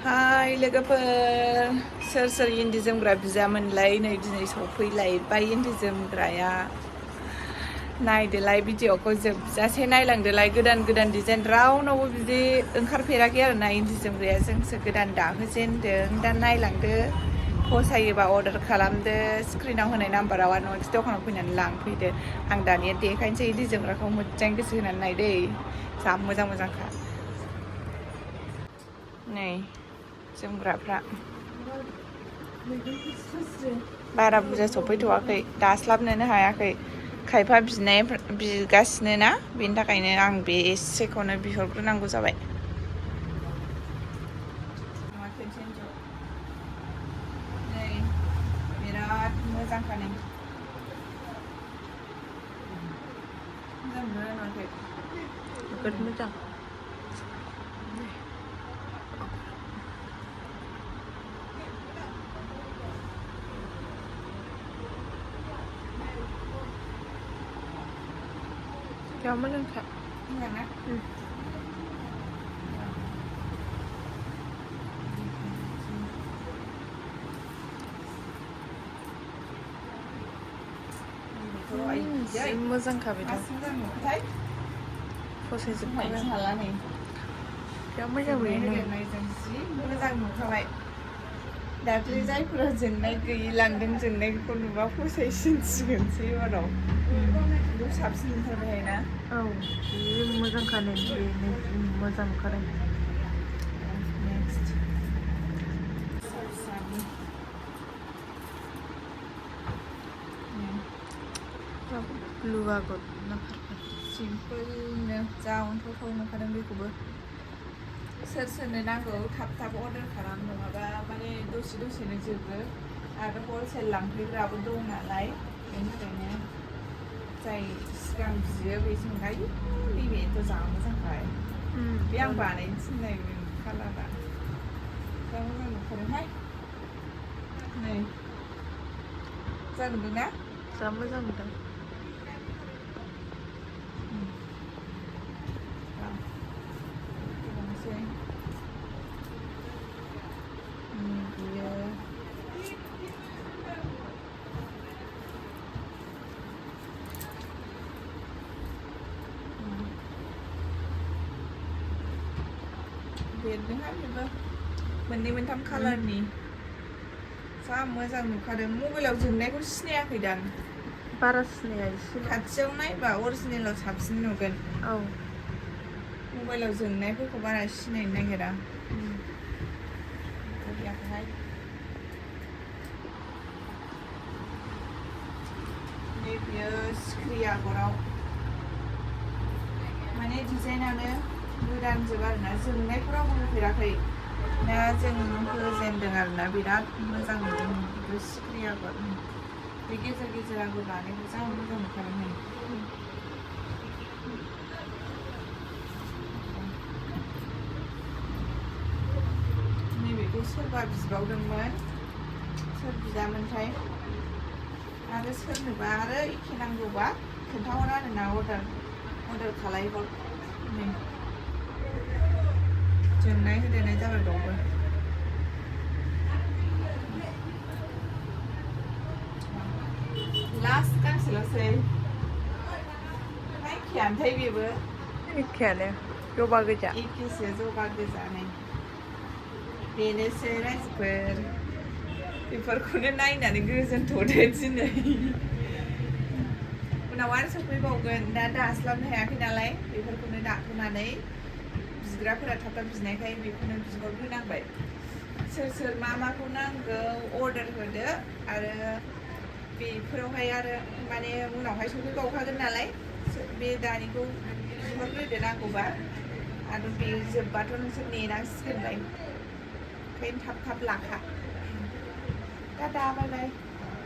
Hai लोगोफोर सोर सोर इन्दि जोमग्रा बिजामोनलाय नै दिनै सफैलायबाय इन्दि जोमग्राया नायदोलाय भिडिअखौ जोबजासे नायलांदोलाय गोदान गोदान डिजाइन रावनावबो बिदि ओंखारफेराखै आरोना इन्दि जोमग्राया जोंसो गोदान दाहोजेनदों दा नायलांदो फसायोबा अर्डार खालामदो स्क्रिनाव होनाय नाम्बाराव आरो नङाखि दखानाव फैनानै लांफैदो आं दानिया देखायनोसै इन्दि जोमग्राखौ मोजां गोसो होनानै नायदै जा मोजां मोजांखा नै जोमग्राफ्रा बारा बुरजा सफैथ'वाखै दास्लाबनोनो हायाखै खायफा बिगासिनो ना बेनि थाखायनो आं बे एसेखौनो बिहरग्रोनांगौ जाबाय नै बिराद मोजांखा नै मोजां मोनो नुवाखै जोबोद मोजां ya मोजांखा मोजां ना मोजांखा बेथ' फसायजोब्बाय हाला नै बिराद मोजां नुयो मोजां नुखाबाय दाख्लै जायफोरा जोंनाय गैयि लांदों जोंनायखौ नुबा फसायसिनसिगोनसै एबाराव साबसिन ओंखारबाय ना औ बे मोजांखा नै बेनो मोजां ओंखारदों नेक्स्ट ब्लु आगर ना पार्पल सिम्पोलनो जा अन्थाव नुखादों बेखौबो सोर सोरनो नांगौ थाब थाब अर्डार खालाम नङाबा माने दसेनो जोबो आरो हलसेल लांफैग्राबो दं नालाय बेनि थाखायनो जाय सिगां बियो बे सोंखायो नैबेथ' जा मोजांखाय बे आं बानायनो थिननाय कालारा जा मोजां नुखादोंहाय नै जागोन ना जा मोजां नुदों बेरदोंहाय बेबो मोननै मोनथाम कालारनि जा मोजां नुखादों मबाइलाव जोंनायखौ सिनायाखै दां बारा सिनाया एसे खाथियाव नायबा अरिजिनेलाव साबसिन नुगोन औ मबाइलाव जोंनायफोरखौ बारा सिनायनो नागिरा नै बियो सिख्रि आगराव माने डिजाइनानो गोदानजोब आरोना जोंनायफोराव होफेराखै दा जों होजेनदों आरोना बिराद मोजां नुदों बे सिख्रि आगर बे गेजेर आगर लानायखौ जा मोजां नुखादों नैबेखौ सोरबा बिबावदोंमोन सोर बिदामोनथाय आरो सोरनोबा आरो एखे नांगौबा खोन्थाहर आरोना अर्डार खालायहर नै जोंनाय होदेरनाय जाबाय बावबो लास्ट गांसेल'सै एखेयानोथाय बेबो एखेयानो जबा गोजा एखेसो जबा गोजा नै बेनोसै रायजोफोर बेफोरखौनो नायनानै गोजोनथ'दो दिनै उनाव आरो सफैबावगोन दा दास्लाबनो हायाखै नालाय बेफोरखौनो दाथ'नानै बिग्राफोरा थाब थाब बिनायखाय बेखौनो बिहरग्रोनांबाय सोर मा माखौ नांगौ अर्डार होदो आरो बेफोरावहाय आरो माने उनावहाय सफैबावखागोन नालाय बे दानिखौ बिहरग्रोदो नांगौबा आरो बे जोब्बाथ' नोंसोर नेनांसिगोनलाय ओंखायनो थाब लाखा दा बाय बाय